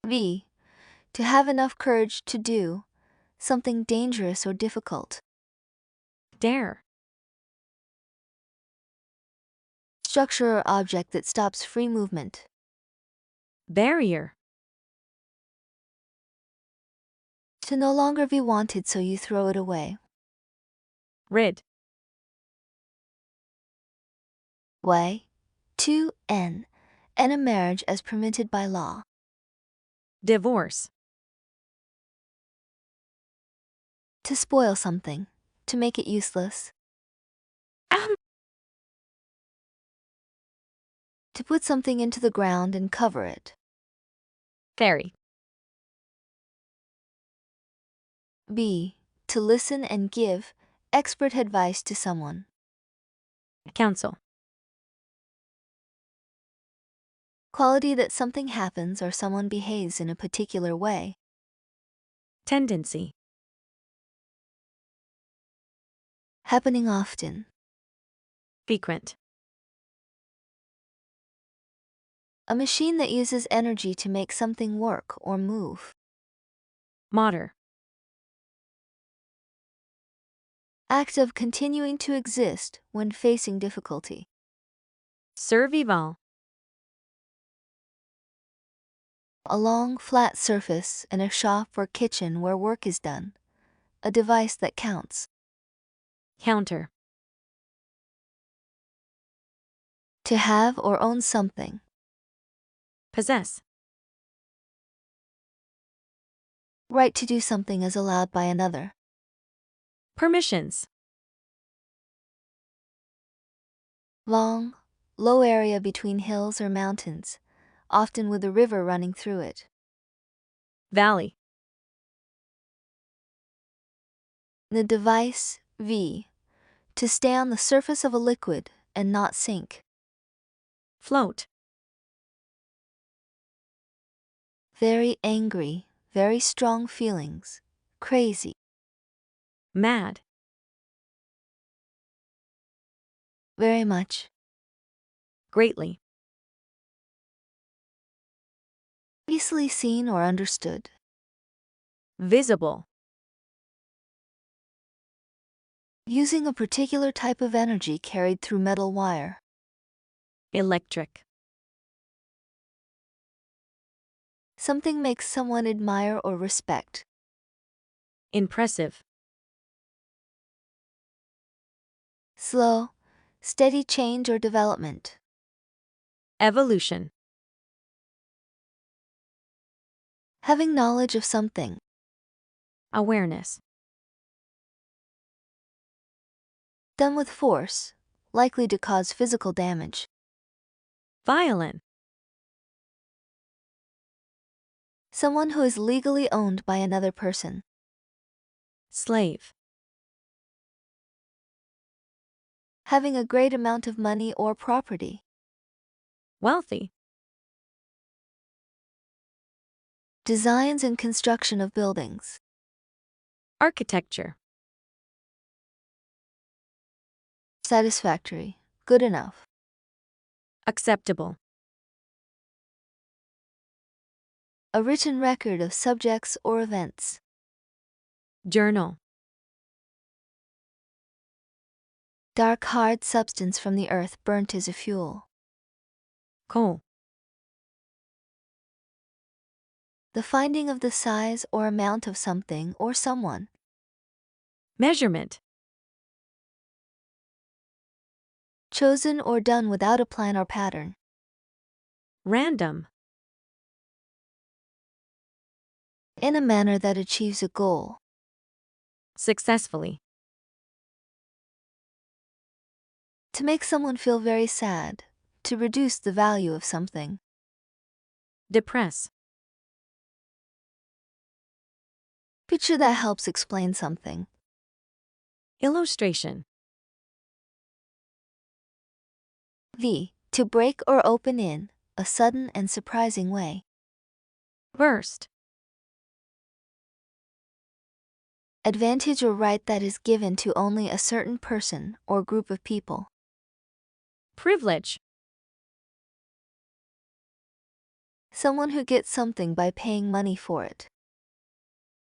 V. To have enough courage to do something dangerous or difficult. Dare. Structure or object that stops free movement. Barrier. To no longer be wanted, so you throw it away. Rid. Y. To end a marriage as permitted by law. Divorce. To spoil something. To make it useless. Ahem. To put something into the ground and cover it. Ferry. B. To listen and give expert advice to someone. Counsel. Quality that something happens or someone behaves in a particular way. Tendency. Happening often. Frequent. A machine that uses energy to make something work or move. Motor. Act of continuing to exist when facing difficulty. Survival. A long, flat surface in a shop or kitchen where work is done. A device that counts. Counter. To have or own something. Possess. Right to do something as allowed by another. Permissions. Long, low area between hills or mountains, often with a river running through it. Valley. The device, V. To stay on the surface of a liquid and not sink. Float. Very angry, very strong feelings. Crazy. Mad. Very much. Greatly. Easily seen or understood. Visible. Using a particular type of energy carried through metal wire. Electric. Something makes someone admire or respect. Impressive. Slow, steady change or development. Evolution. Having knowledge of something. Awareness. Done with force, likely to cause physical damage. Violent. Someone who is legally owned by another person. Slave. Having a great amount of money or property. Wealthy. Designs and construction of buildings. Architecture. Satisfactory, good enough. Acceptable. A written record of subjects or events. Journal. Dark hard substance from the earth burnt as a fuel. Coal. The finding of the size or amount of something or someone. Measurement. Chosen or done without a plan or pattern. Random. In a manner that achieves a goal. Successfully. To make someone feel very sad. To reduce the value of something. Depress. Picture that helps explain something. Illustration. V. To break or open in a sudden and surprising way. Burst. Advantage or right that is given to only a certain person or group of people. Privilege. Someone who gets something by paying money for it.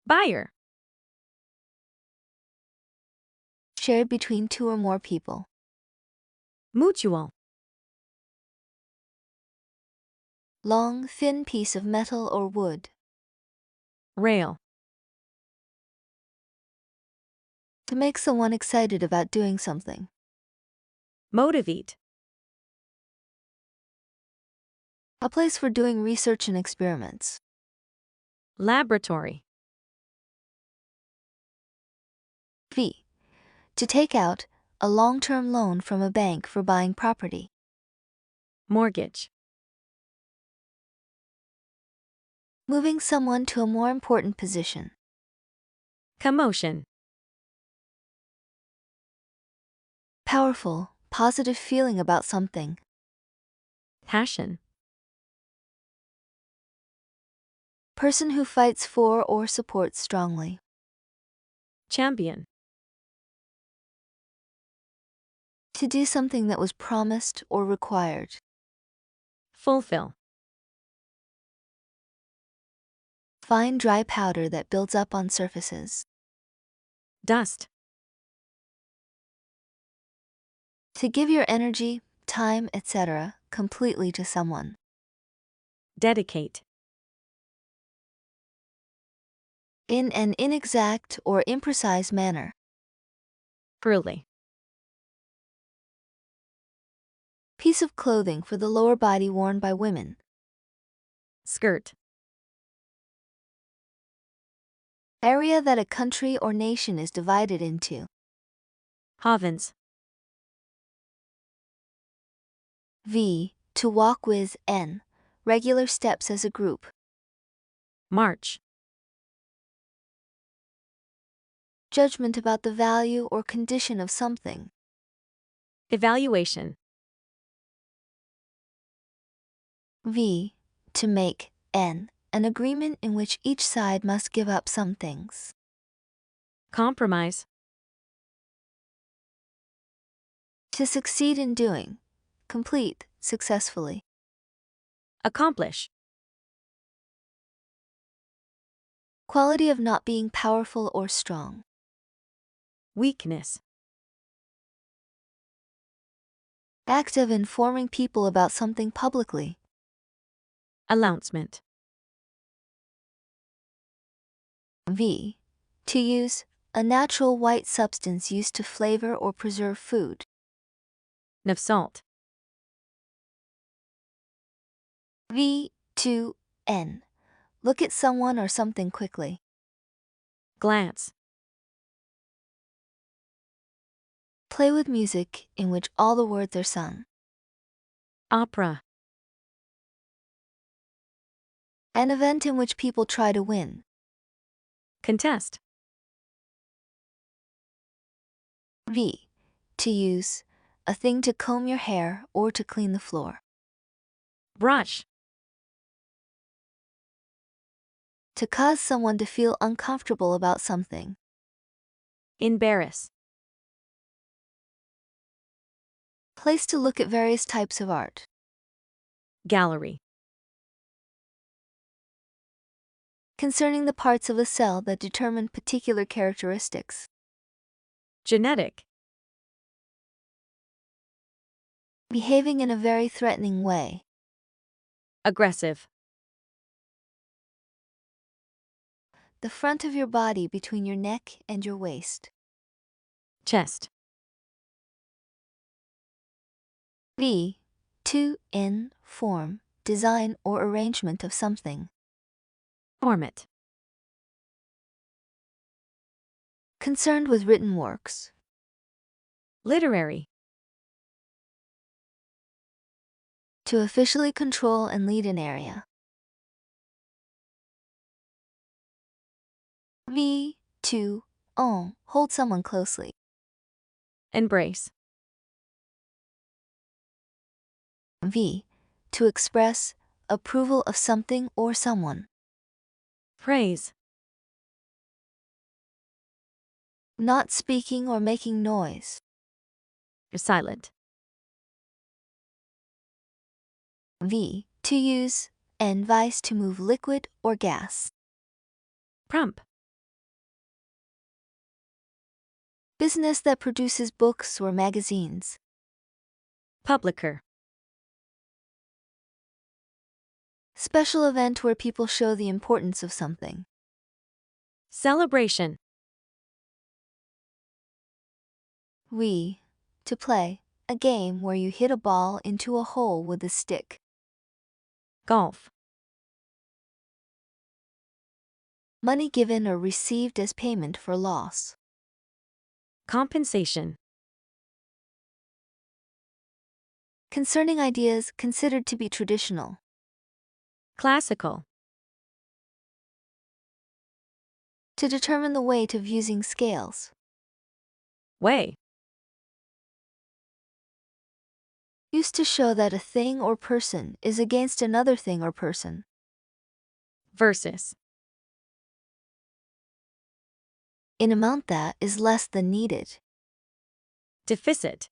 Buyer. Shared between two or more people. Mutual. Long, thin piece of metal or wood. Rail. To make someone excited about doing something. Motivate. A place for doing research and experiments. Laboratory. V. To take out a long-term loan from a bank for buying property. Mortgage. Moving someone to a more important position. Commotion. Powerful, positive feeling about something. Passion. Person who fights for or supports strongly. Champion. To do something that was promised or required. Fulfill. Fine dry powder that builds up on surfaces. Dust. To give your energy, time, etc., completely to someone. Dedicate. In an inexact or imprecise manner. Frilly. Piece of clothing for the lower body worn by women. Skirt. Area that a country or nation is divided into. Havens. V. To walk with N. Regular steps as a group. March. Judgment about the value or condition of something. Evaluation. V. To make N. An agreement in which each side must give up some things. Compromise. To succeed in doing. Complete, successfully. Accomplish. Quality of not being powerful or strong. Weakness. Act of informing people about something publicly. Announcement. V. To use a natural white substance used to flavor or preserve food. Of salt. V. To N. Look at someone or something quickly. Glance. Play with music in which all the words are sung. Opera. An event in which people try to win. Contest. V. To use a thing to comb your hair or to clean the floor. Brush. To cause someone to feel uncomfortable about something. Embarrass. Place to look at various types of art. Gallery. Concerning the parts of a cell that determine particular characteristics. Genetic. Behaving in a very threatening way. Aggressive. The front of your body between your neck and your waist. Chest. V. To in form, design or arrangement of something. Format. Concerned with written works. Literary. To officially control and lead an area. V. To hold someone closely. Embrace. V. To express approval of something or someone. Praise. Not speaking or making noise. Silent. V. To use N vice to move liquid or gas. Prump. Business that produces books or magazines. Publicker. Special event where people show the importance of something. Celebration. We, to play, a game where you hit a ball into a hole with a stick. Golf. Money given or received as payment for loss. Compensation. Concerning ideas considered to be traditional. Classical. To determine the weight of using scales. Weigh. Used to show that a thing or person is against another thing or person. Versus. In amount that is less than needed. Deficit.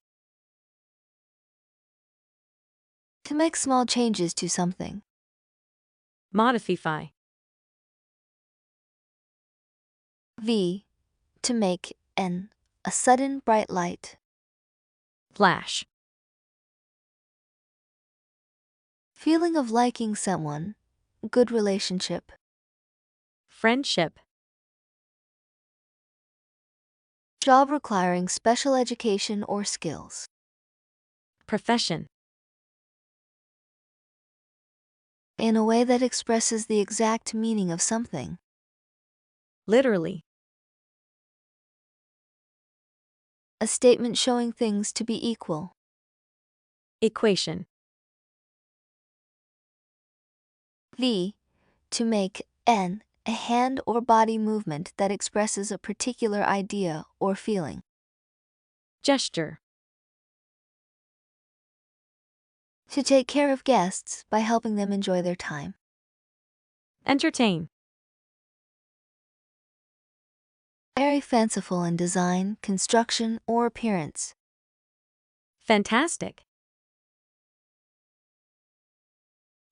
To make small changes to something. Modify. V. To make N. A sudden bright light. Flash. Feeling of liking someone. Good relationship. Friendship. Job requiring special education or skills. Profession. In a way that expresses the exact meaning of something. Literally. A statement showing things to be equal. Equation. V. To make N. A hand or body movement that expresses a particular idea or feeling. Gesture. To take care of guests by helping them enjoy their time. Entertain. Very fanciful in design, construction, or appearance. Fantastic.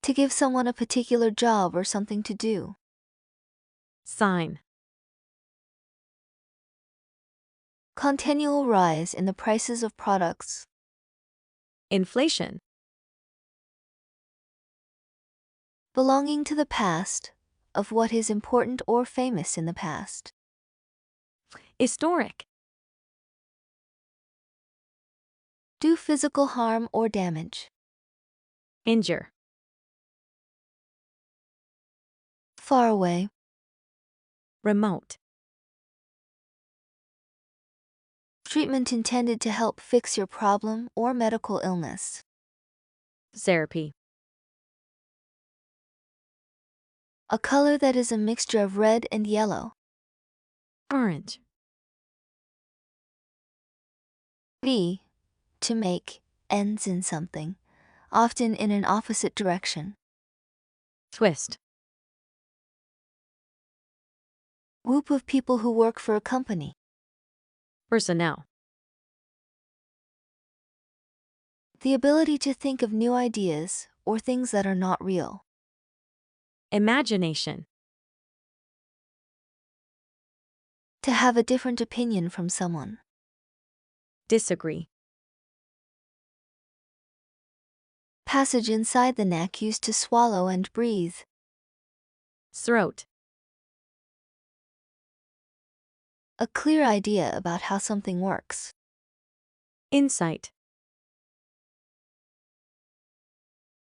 To give someone a particular job or something to do. Sign. Continual rise in the prices of products. Inflation. Belonging to the past, of what is important or famous in the past. Historic. Do physical harm or damage. Injure. Far away. Remote. Treatment intended to help fix your problem or medical illness. Therapy. A color that is a mixture of red and yellow. Orange. V. To make ends in something, often in an opposite direction. Twist. Group of people who work for a company. Personnel. The ability to think of new ideas or things that are not real. Imagination. To have a different opinion from someone. Disagree. Passage inside the neck used to swallow and breathe. Throat. A clear idea about how something works. Insight.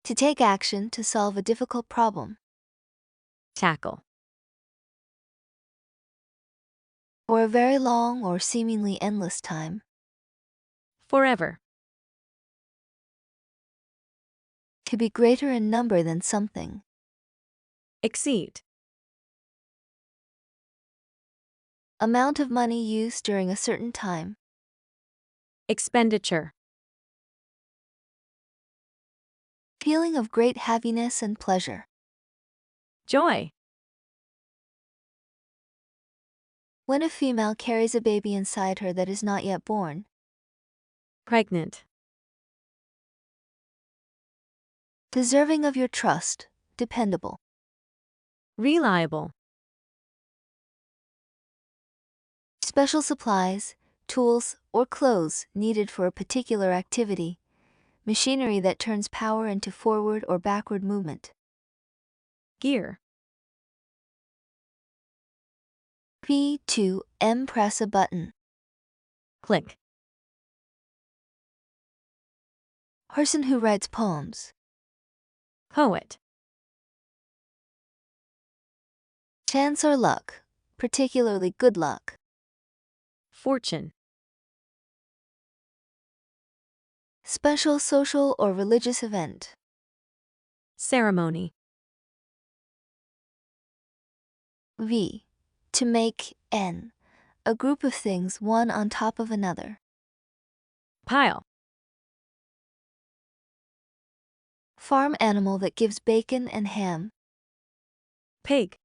To take action to solve a difficult problem. Tackle. For a very long or seemingly endless time. Forever. To be greater in number than something. Exceed. Amount of money used during a certain time. Expenditure. Feeling of great happiness and pleasure. Joy. When a female carries a baby inside her that is not yet born. Pregnant. Deserving of your trust, dependable. Reliable. Special supplies, tools, or clothes needed for a particular activity. Machinery that turns power into forward or backward movement. Gear. P to M, press a button. Click. Person who writes poems. Poet. Chance or luck, particularly good luck. Fortune. Special social or religious event. Ceremony. V. To make N. A group of things one on top of another. Pile. Farm animal that gives bacon and ham. Pig.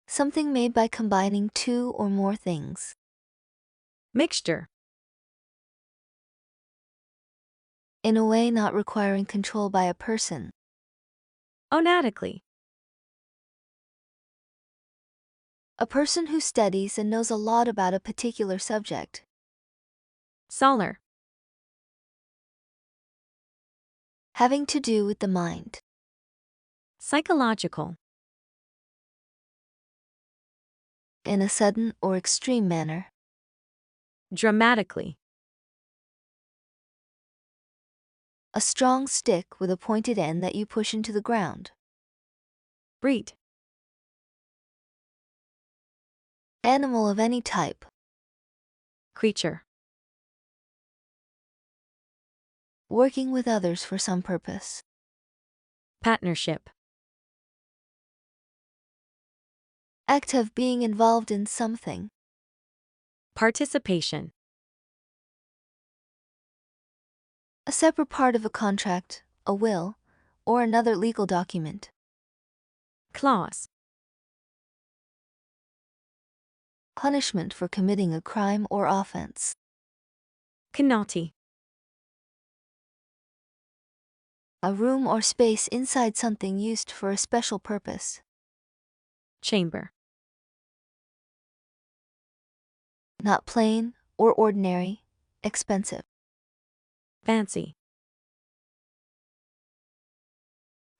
Something made by combining two or more things. Mixture. In a way not requiring control by a person. Onatically. A person who studies and knows a lot about a particular subject. Solar. Having to do with the mind. Psychological. In a sudden or extreme manner. Dramatically. A strong stick with a pointed end that you push into the ground. Breed. Animal of any type. Creature. Working with others for some purpose. Partnership. Act of being involved in something. Participation. A separate part of a contract, a will, or another legal document. Clause. Punishment for committing a crime or offense. Penalty. A room or space inside something used for a special purpose. Chamber. Not plain or ordinary, expensive. Fancy.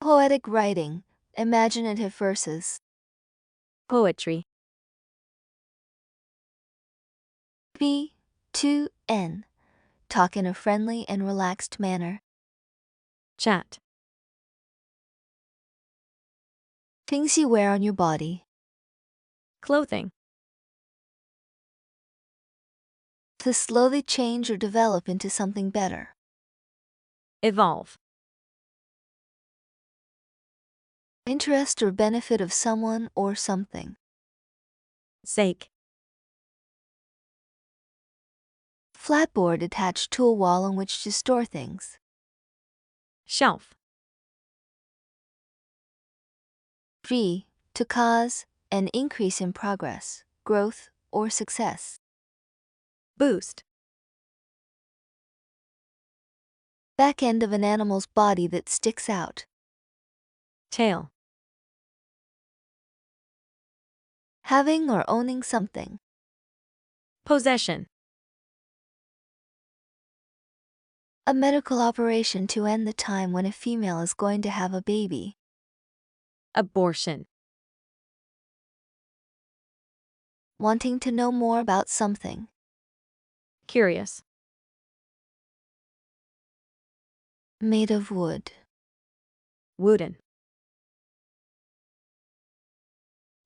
Poetic writing, imaginative verses. Poetry. V to N. Talk in a friendly and relaxed manner. Chat. Things you wear on your body. Clothing. To slowly change or develop into something better. Evolve. Interest or benefit of someone or something. Sake. Flatboard attached to a wall on which to store things. Shelf. V. To cause an increase in progress, growth, or success. Boost. Back end of an animal's body that sticks out. Tail. Having or owning something. Possession. A medical operation to end the time when a female is going to have a baby. Abortion. Wanting to know more about something. Curious. Made of wood. Wooden.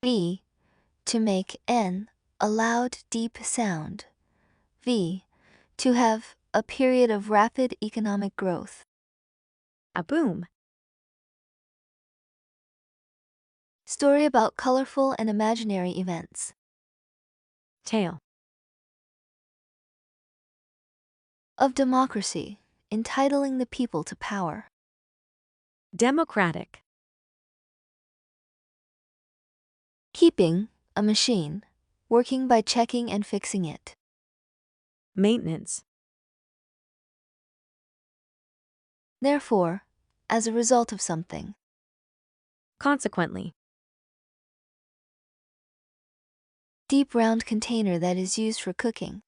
V. To make N. A loud, deep sound. V. To have a period of rapid economic growth. A boom. Story about colorful and imaginary events. Tail. Of democracy, entitling the people to power. Democratic. Keeping, a machine, working by checking and fixing it. Maintenance. Therefore, as a result of something. Consequently. Deep round container that is used for cooking.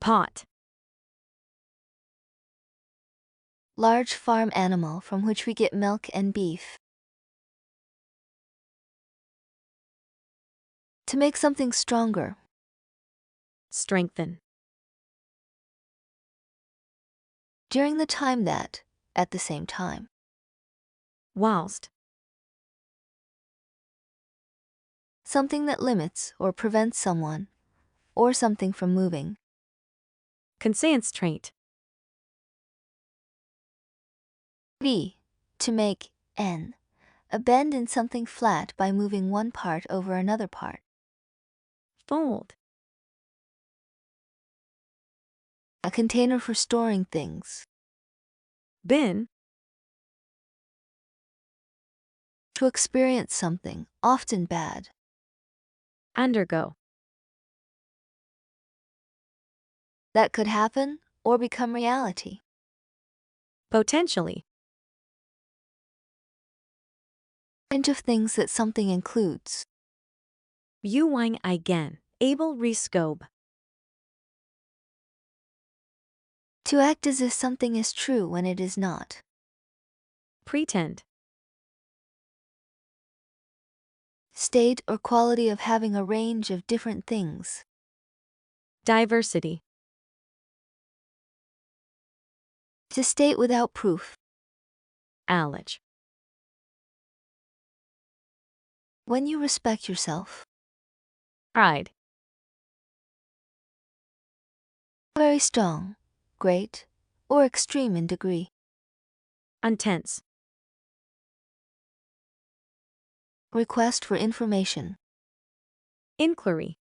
Pot. Large farm animal from which we get milk and beef. To make something stronger. Strengthen. During the time that, at the same time. Whilst. Something that limits or prevents someone or something from moving. Concentrate. B. To make N. A bend in something flat by moving one part over another part. Fold. A container for storing things. Bin. To experience something, often bad. Undergo. That could happen or become reality. Potentially. Range of things that something includes. Viewing again. Able rescope. To act as if something is true when it is not. Pretend. State or quality of having a range of different things. Diversity. To state without proof. Allege. When you respect yourself. Pride. Very strong, great, or extreme in degree. Intense. Request for information. Inquiry.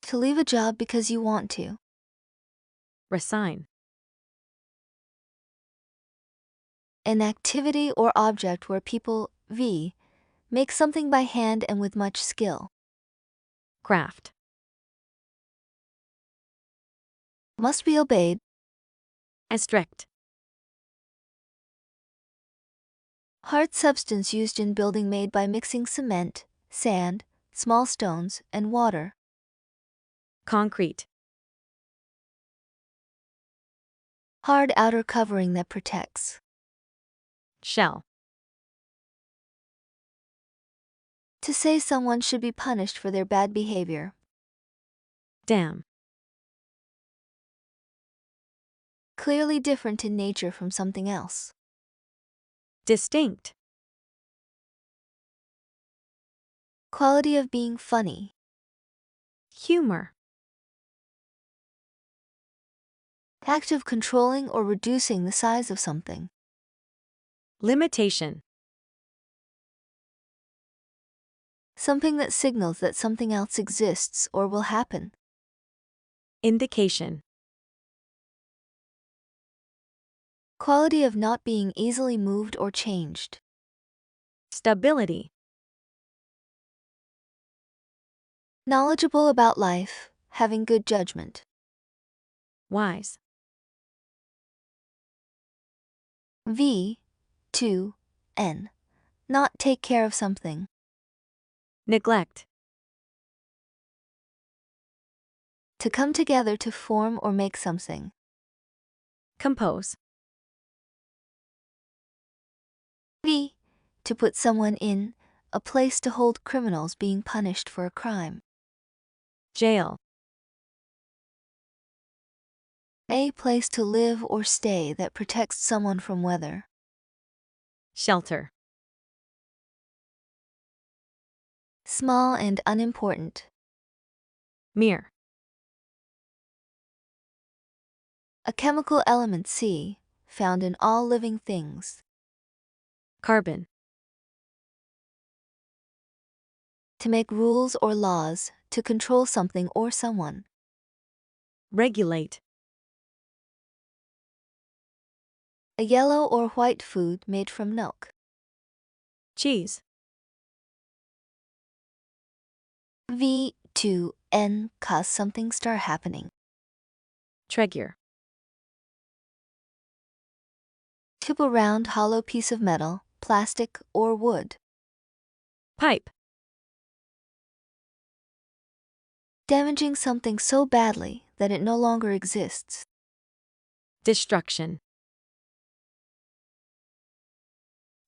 To leave a job because you want to. Resign. An activity or object where people v. make something by hand and with much skill. Craft. Must be obeyed. As strict. Hard substance used in building made by mixing cement, sand, small stones, and water. Concrete. Hard outer covering that protects. Shell. To say someone should be punished for their bad behavior. Dam. Clearly different in nature from something else. Distinct. Quality of being funny. Humor. Act of controlling or reducing the size of something. Limitation. Something that signals that something else exists or will happen. Indication. Quality of not being easily moved or changed. Stability. Knowledgeable about life, having good judgment. Wise. V. To. N. Not take care of something. Neglect. To come together to form or make something. Compose. V. To put someone in a place to hold criminals being punished for a crime. Jail. A place to live or stay that protects someone from weather. Shelter. Small and unimportant. Mere. A chemical element C, found in all living things. Carbon. To make rules or laws, to control something or someone. Regulate. A yellow or white food made from milk. Cheese. V. To. N. Cause something start happening. Trigger. Tip a round, hollow piece of metal, plastic, or wood. Pipe. Damaging something so badly that it no longer exists. Destruction.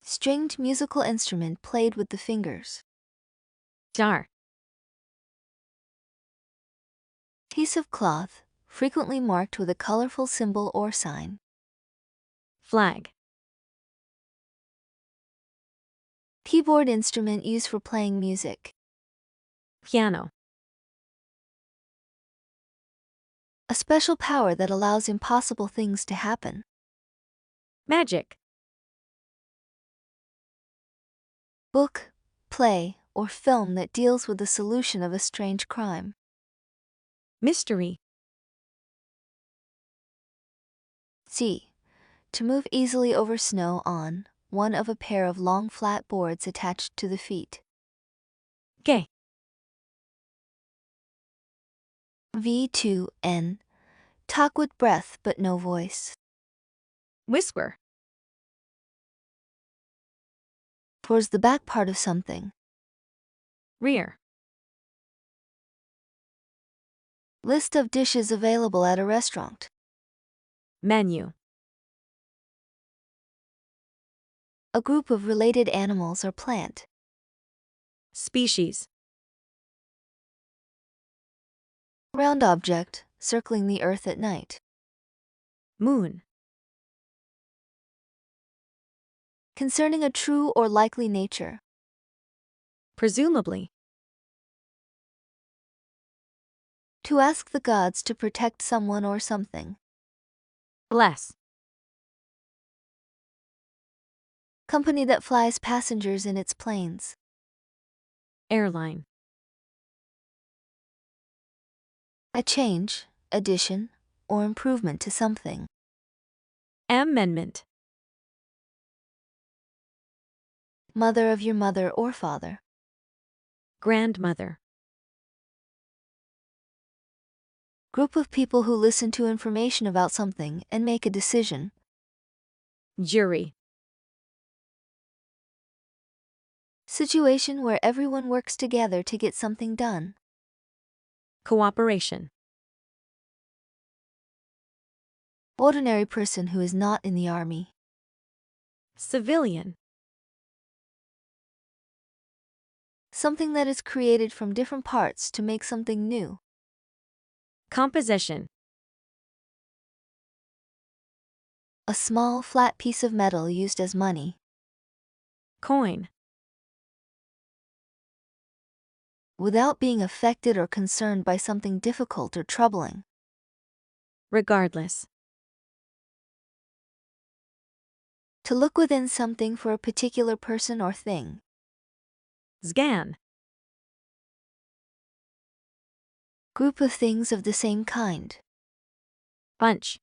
Stringed musical instrument played with the fingers. Jar. Piece of cloth, frequently marked with a colorful symbol or sign. Flag. Keyboard instrument used for playing music. Piano. A special power that allows impossible things to happen. Magic. Book, play, or film that deals with the solution of a strange crime. Mystery. C. To move easily over snow on one of a pair of long flat boards attached to the feet. Gay. V2N. Talk with breath but no voice. Whisper. Towards the back part of something. Rear. List of dishes available at a restaurant. Menu. A group of related animals or plant. Species. Round object, circling the earth at night. Moon. Concerning a true or likely nature. Presumably. To ask the gods to protect someone or something. Bless. Company that flies passengers in its planes. Airline. A change, addition, or improvement to something. Amendment. Mother of your mother or father. Grandmother. Group of people who listen to information about something and make a decision. Jury. Situation where everyone works together to get something done. Cooperation. Ordinary person who is not in the army. Civilian. Something that is created from different parts to make something new. Composition. A small, flat piece of metal used as money. Coin. Without being affected or concerned by something difficult or troubling. Regardless. To look within something for a particular person or thing. Scan. Group of things of the same kind. Bunch.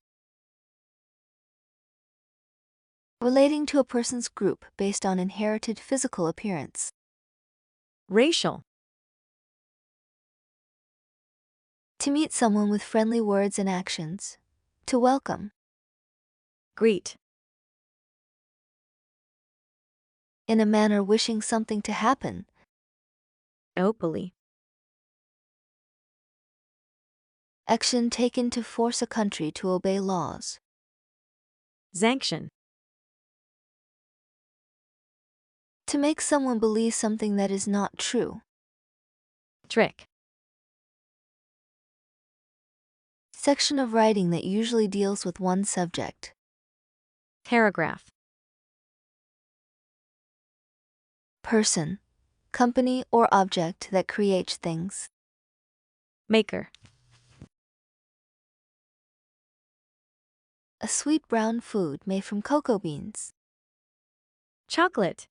Relating to a person's group based on inherited physical appearance. Racial. To meet someone with friendly words and actions. To welcome. Greet. In a manner wishing something to happen. Opaly. Action taken to force a country to obey laws. Sanction. To make someone believe something that is not true. Trick. Section of writing that usually deals with one subject. Paragraph. Person, company or object that creates things. Maker. A sweet brown food made from cocoa beans. Chocolate.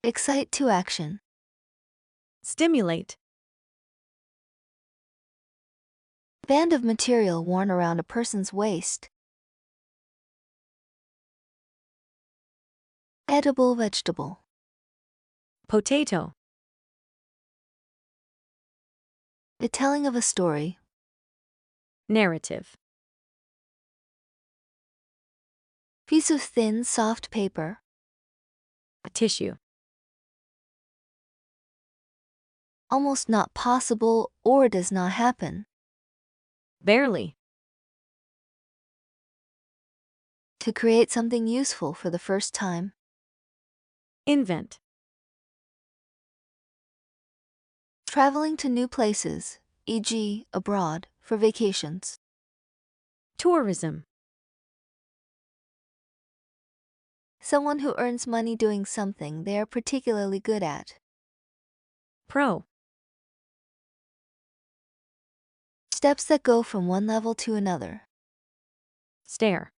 Excite to action. Stimulate. Band of material worn around a person's waist. Edible vegetable. Potato. The telling of a story. Narrative. Piece of thin, soft paper. A tissue. Almost not possible or does not happen. Barely. To create something useful for the first time. Invent. Traveling to new places, e.g., abroad, for vacations. Tourism. Someone who earns money doing something they are particularly good at. Pro. Steps that go from one level to another. Stare.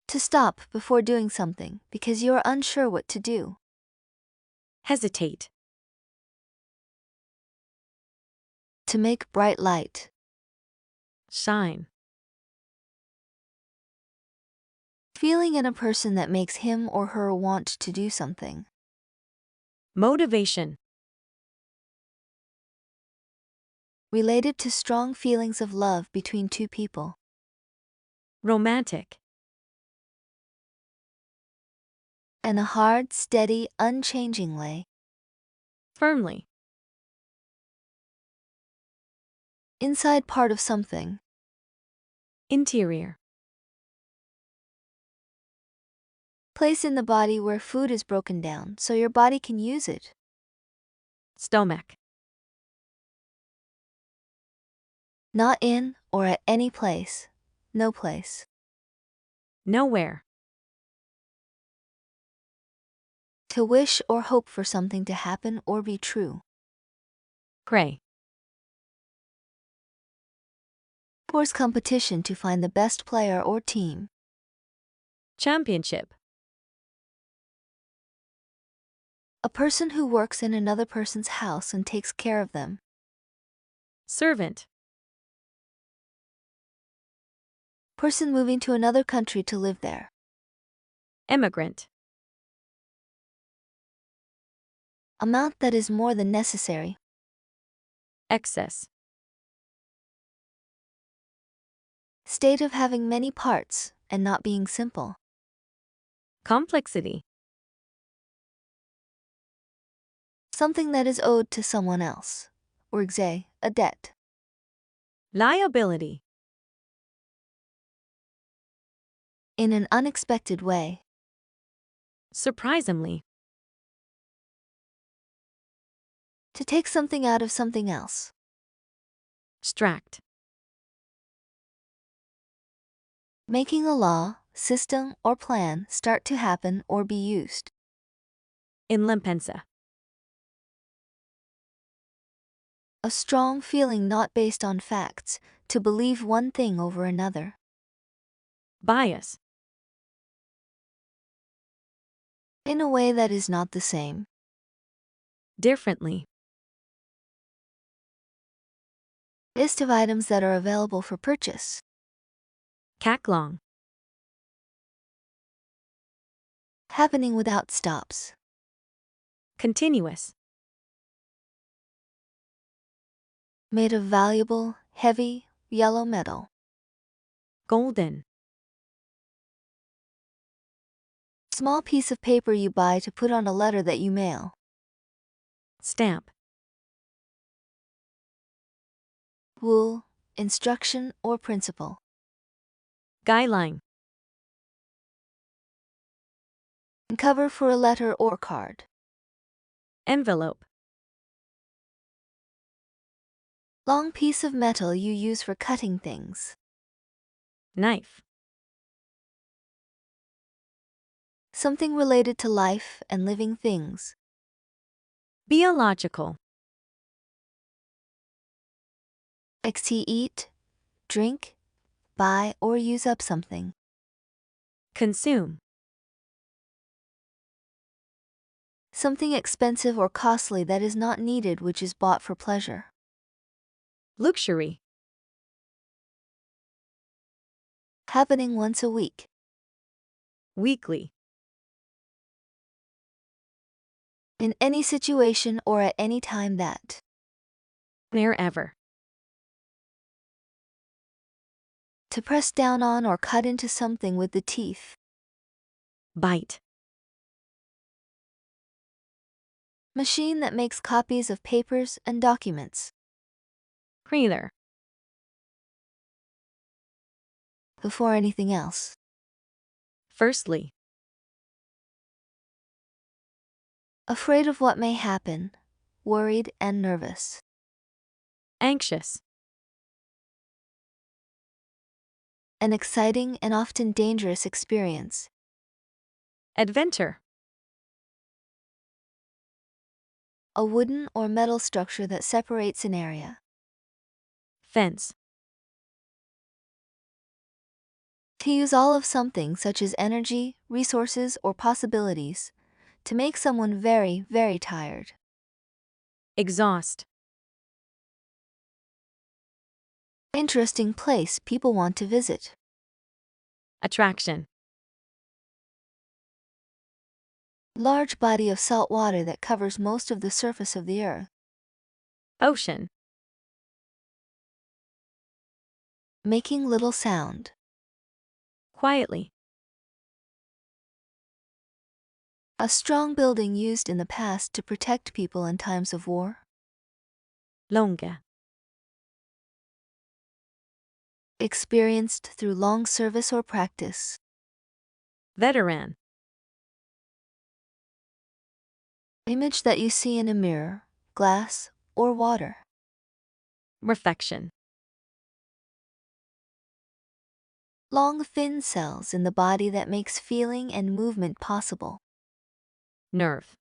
To stop before doing something because you are unsure what to do. Hesitate. To make bright light. Shine. Feeling in a person that makes him or her want to do something. Motivation. Related to strong feelings of love between two people. Romantic. In a hard, steady, unchanging way. Firmly. Inside part of something. Interior. Place in the body where food is broken down so your body can use it. Stomach. Not in or at any place. No place. Nowhere. To wish or hope for something to happen or be true. Pray. Force competition to find the best player or team. Championship. A person who works in another person's house and takes care of them. Servant. Person moving to another country to live there. Immigrant. Amount that is more than necessary. Excess. State of having many parts and not being simple. Complexity. Something that is owed to someone else. Or a debt. Liability. In an unexpected way. Surprisingly. To take something out of something else. Extract. Making a law, system, or plan start to happen or be used. In limpensa. A strong feeling not based on facts, to believe one thing over another. Bias. In a way that is not the same. Differently. List of items that are available for purchase. Cacklong. Happening without stops. Continuous. Made of valuable, heavy, yellow metal. Golden. Small piece of paper you buy to put on a letter that you mail. Stamp. Rule, instruction, or principle. Guideline. Cover for a letter or card. Envelope. Long piece of metal you use for cutting things. Knife. Something related to life and living things. Biological. To eat, drink, buy, or use up something. Consume. Something expensive or costly that is not needed which is bought for pleasure. Luxury. Happening once a week. Weekly. In any situation or at any time that. Ne'er ever. To press down on or cut into something with the teeth. Bite. Machine that makes copies of papers and documents. Crealer. Before anything else. Firstly. Afraid of what may happen, worried and nervous. Anxious. An exciting and often dangerous experience. Adventure. A wooden or metal structure that separates an area. Fence. To use all of something such as energy, resources, or possibilities. To make someone very, very tired. Exhaust. Interesting place people want to visit. Attraction. Large body of salt water that covers most of the surface of the earth. Ocean. Making little sound. Quietly. A strong building used in the past to protect people in times of war. Longa. Experienced through long service or practice. Veteran. Image that you see in a mirror, glass, or water. Reflection. Long thin cells in the body that makes feeling and movement possible. Nerve.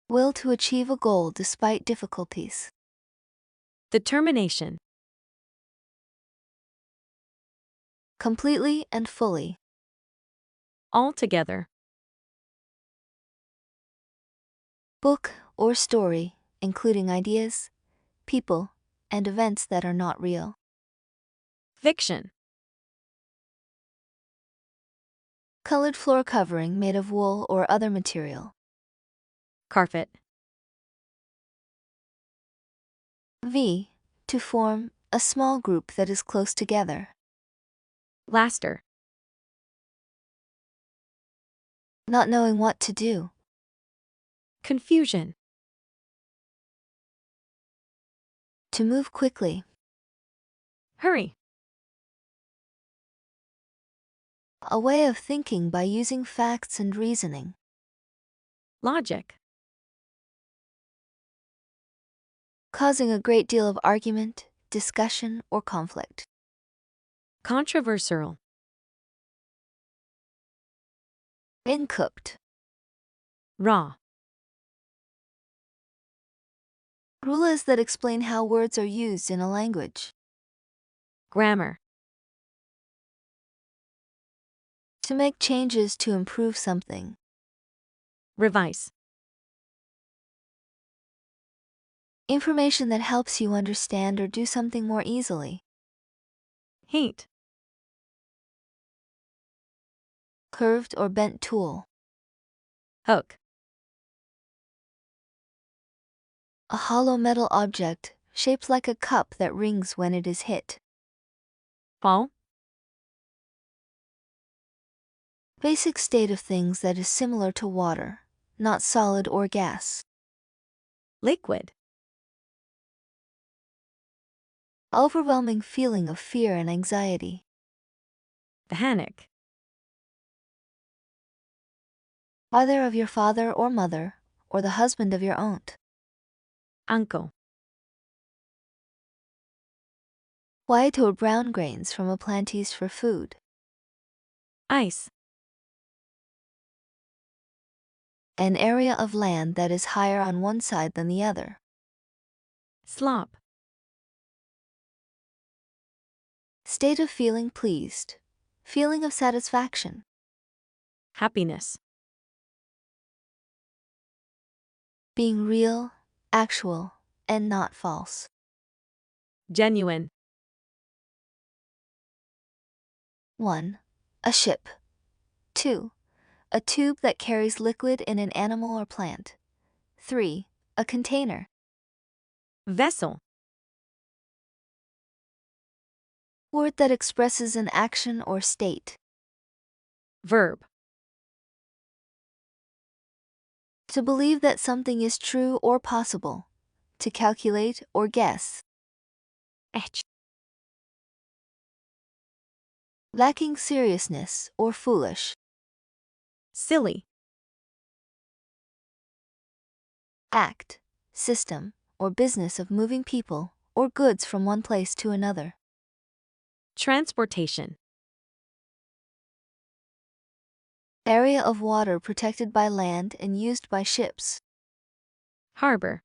Will to achieve a goal despite difficulties. Determination. Completely and fully. Altogether. Book or story, including ideas, people, and events that are not real. Fiction. Colored floor covering made of wool or other material. Carpet. V. To form a small group that is close together. Laster. Not knowing what to do. Confusion. To move quickly. Hurry. A way of thinking by using facts and reasoning. Logic. Causing a great deal of argument, discussion, or conflict. Controversial. Incooked. Raw. Rules that explain how words are used in a language. Grammar. To make changes to improve something. Revise. Information that helps you understand or do something more easily. Heat. Curved or bent tool. Hook. A hollow metal object, shaped like a cup that rings when it is hit. Fall. Basic state of things that is similar to water, not solid or gas. Liquid. Overwhelming feeling of fear and anxiety. Panic. Either of your father or mother, or the husband of your aunt. Uncle. White or brown grains from a plant used for food. Ice. An area of land that is higher on one side than the other. Slop. State of feeling pleased. Feeling of satisfaction. Happiness. Being real, actual, and not false. Genuine. 1. A ship. 2. A tube that carries liquid in an animal or plant. 3. A container. Vessel. Word that expresses an action or state. Verb. To believe that something is true or possible. To calculate or guess. Etch. Lacking seriousness or foolish. Silly. Act, system, or business of moving people or goods from one place to another. Transportation. Area of water protected by land and used by ships. Harbor.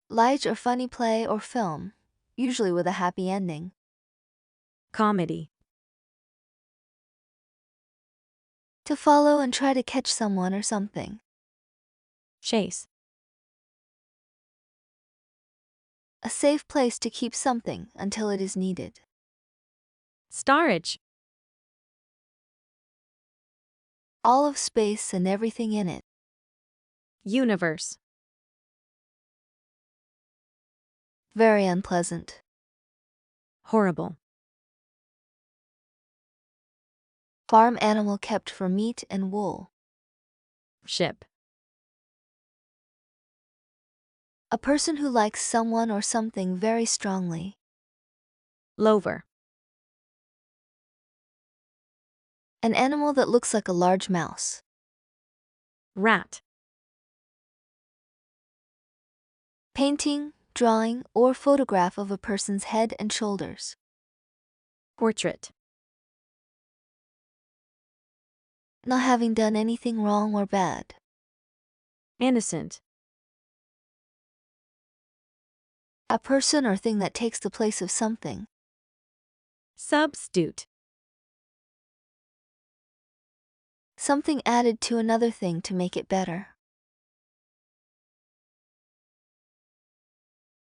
Light or funny play or film, usually with a happy ending. Comedy. To follow and try to catch someone or something. Chase. A safe place to keep something until it is needed. Starage. All of space and everything in it. Universe. Very unpleasant. Horrible. Farm animal kept for meat and wool. Ship. A person who likes someone or something very strongly. Lover. An animal that looks like a large mouse. Rat. Painting, drawing, or photograph of a person's head and shoulders. Portrait. Not having done anything wrong or bad. Innocent. A person or thing that takes the place of something. Substitute. Something added to another thing to make it better.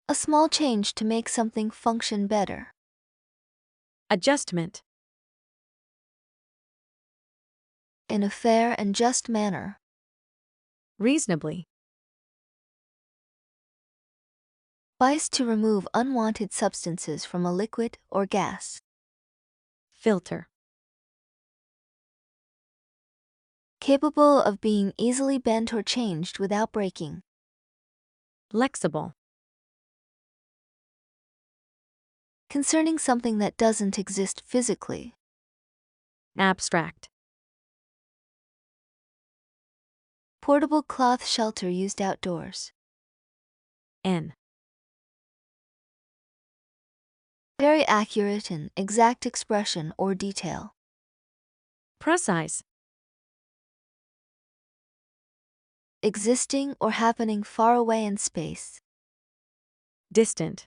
A small change to make something function better. Adjustment. In a fair and just manner. Reasonably. Device to remove unwanted substances from a liquid or gas. Filter. Capable of being easily bent or changed without breaking. Flexible. Concerning something that doesn't exist physically. Abstract. Portable cloth shelter used outdoors. N. Very accurate and exact expression or detail. Precise. Existing or happening far away in space. Distant.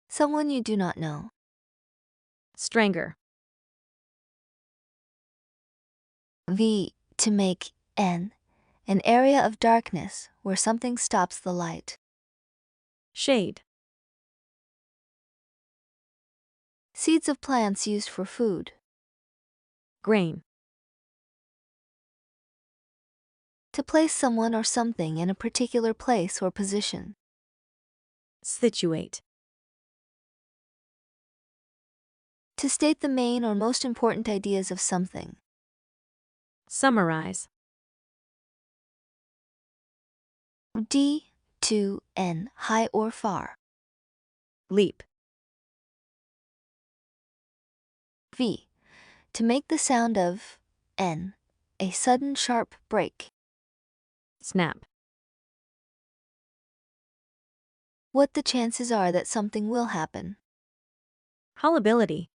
Someone you do not know. Stranger. V. To make N. An area of darkness where something stops the light. Shade. Seeds of plants used for food. Grain. To place someone or something in a particular place or position. Situate. To state the main or most important ideas of something. Summarize. D. To N. High or far. Leap. V. To make the sound of N. A sudden sharp break. Snap. What the chances are that something will happen. Hullability.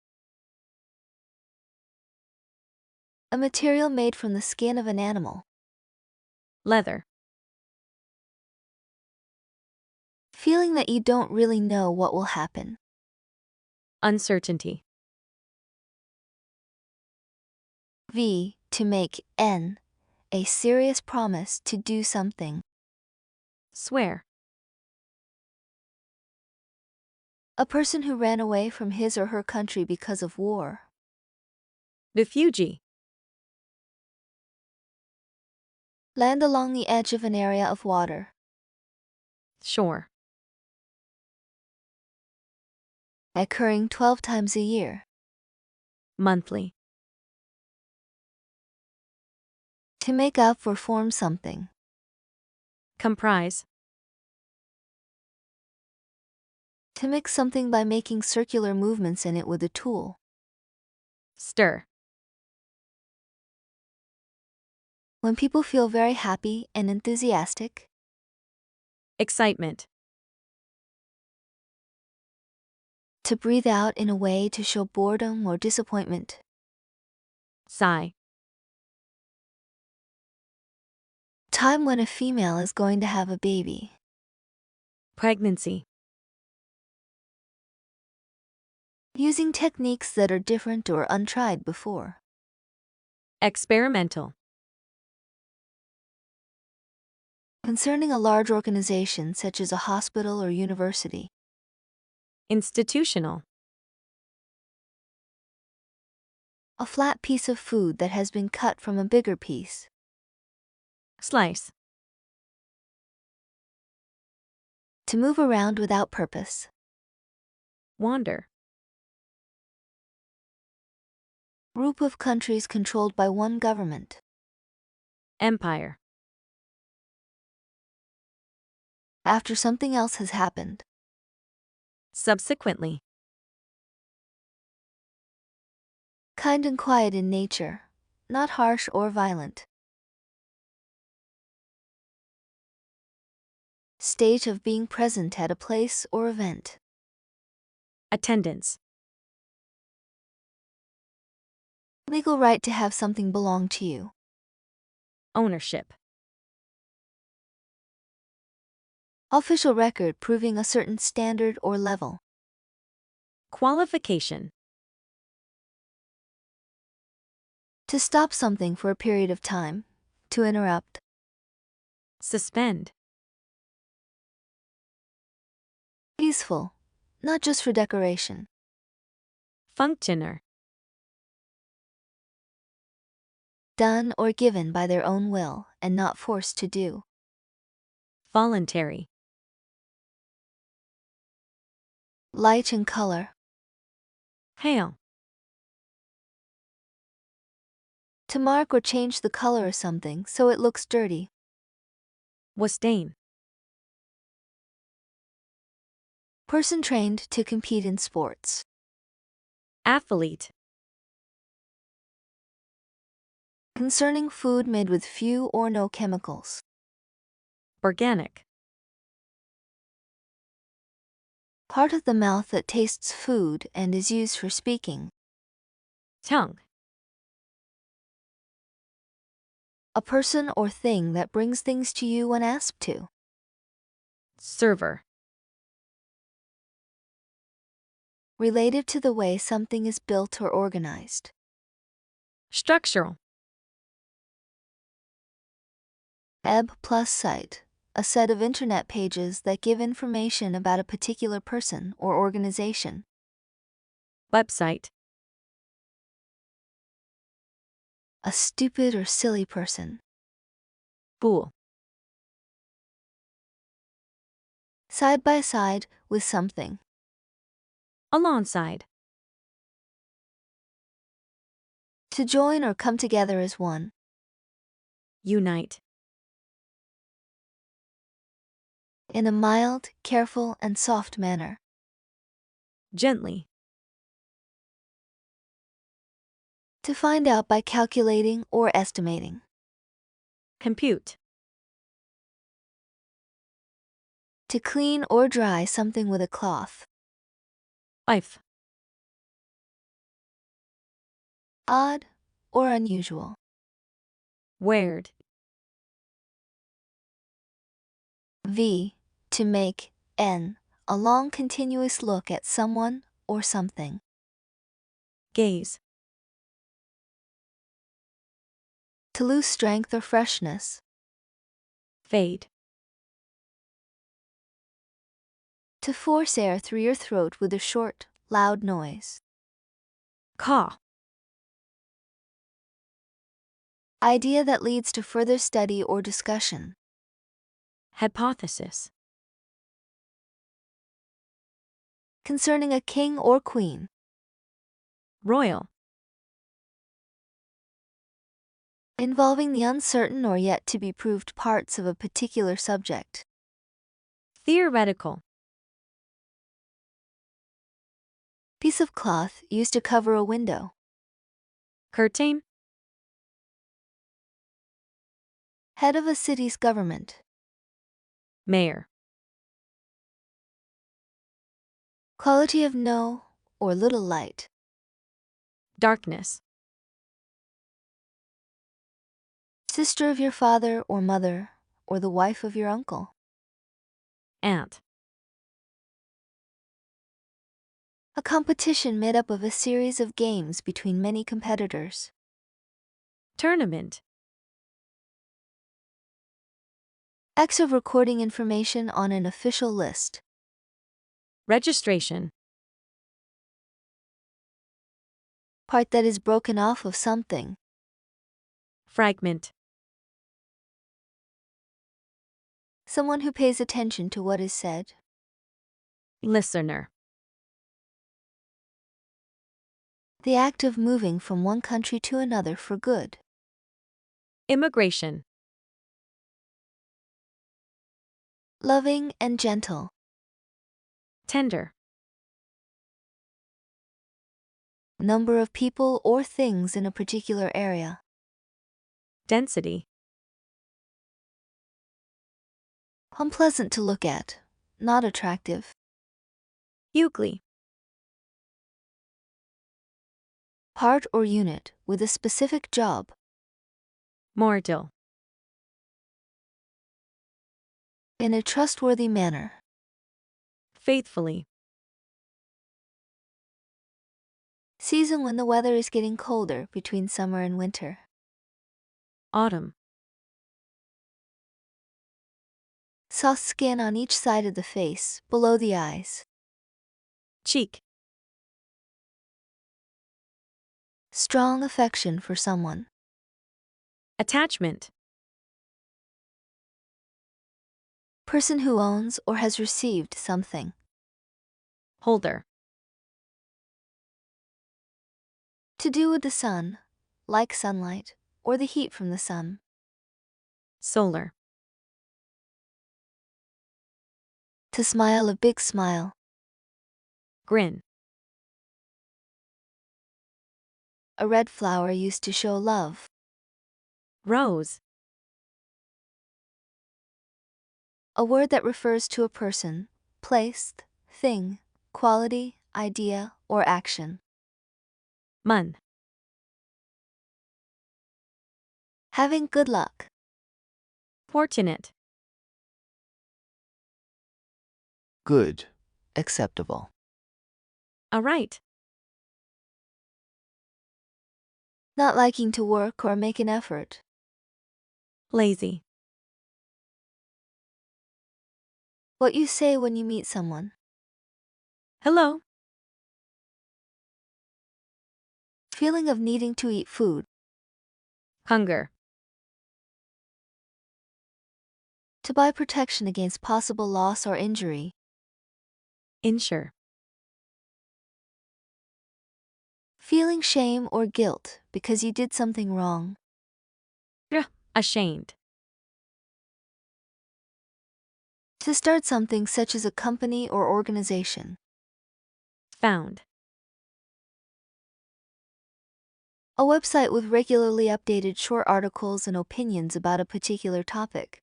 A material made from the skin of an animal. Leather. Feeling that you don't really know what will happen. Uncertainty. V. To make N. A serious promise to do something. Swear. A person who ran away from his or her country because of war. Refugee. Land along the edge of an area of water. Shore. occurring 12 times a year. Monthly. To make up or form something. Comprise. To mix something by making circular movements in it with a tool. Stir. When people feel very happy and enthusiastic. Excitement. To breathe out in a way to show boredom or disappointment. Sigh. Time when a female is going to have a baby. Pregnancy. Using techniques that are different or untried before. Experimental. Concerning a large organization such as a hospital or university. Institutional. A flat piece of food that has been cut from a bigger piece. Slice. To move around without purpose. Wander. Group of countries controlled by one government. Empire. After something else has happened. Subsequently. Kind and quiet in nature, not harsh or violent. State of being present at a place or event. Attendance. Legal right to have something belong to you. Ownership. Official record proving a certain standard or level. Qualification. To stop something for a period of time. To interrupt. Suspend. Useful, not just for decoration. Functioner. Done or given by their own will and not forced to do. Voluntary. Light and color. Hail. To mark or change the color of something so it looks dirty. Wastain. Person trained to compete in sports. Athlete. Concerning food made with few or no chemicals. Organic. Part of the mouth that tastes food and is used for speaking. Tongue. A person or thing that brings things to you when asked to. Server. Related to the way something is built or organized. Structural. EB plus site, a set of internet pages that give information about a particular person or organization. Website. A stupid or silly person. Fool. Side by side with something. Alongside. To join or come together as one. Unite. In a mild, careful, and soft manner. Gently. To find out by calculating or estimating. Compute. To clean or dry something with a cloth. Wife. Odd or unusual. Weird. V. To make. N. A long continuous look at someone or something. Gaze. To lose strength or freshness. Fade. To force air through your throat with a short, loud noise. Caw. Idea that leads to further study or discussion. Hypothesis. concerning a king or queen. Royal. Involving the uncertain or yet to be proved parts of a particular subject. Theoretical. Piece of cloth used to cover a window. Curtain. Head of a city's government. Mayor. Quality of no or little light. Darkness. Sister of your father or mother, or the wife of your uncle. Ant. A competition made up of a series of games between many competitors. Tournament. Acts of recording information on an official list. Registration. Part that is broken off of something. Fragment. Someone who pays attention to what is said. Listener. The act of moving from one country to another for good. Immigration. Loving and gentle. Tender. Number of people or things in a particular area. Density. Unpleasant to look at, not attractive. Euclid. Part or unit with a specific job. Mortal. In a trustworthy manner. Faithfully. Season when the weather is getting colder between summer and winter. Autumn. Soft skin on each side of the face, below the eyes. Cheek. Strong affection for someone. Attachment. Person who owns or has received something. Holder. To do with the sun, like sunlight, or the heat from the sun. Solar. To smile a big smile. Grin. A red flower used to show love. Rose. A word that refers to a person, place, thing, quality, idea, or action. Mun. Having good luck. Fortunate. Good. Acceptable. Aright. Not liking to work or make an effort. Lazy. What you say when you meet someone. Hello. Feeling of needing to eat food. Hunger. To buy protection against possible loss or injury. Insure. Feeling shame or guilt because you did something wrong. Ashamed. To start something such as a company or organization. Found. A website with regularly updated short articles and opinions about a particular topic.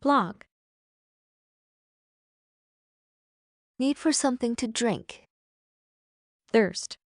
Blog. Need for something to drink. Thirst.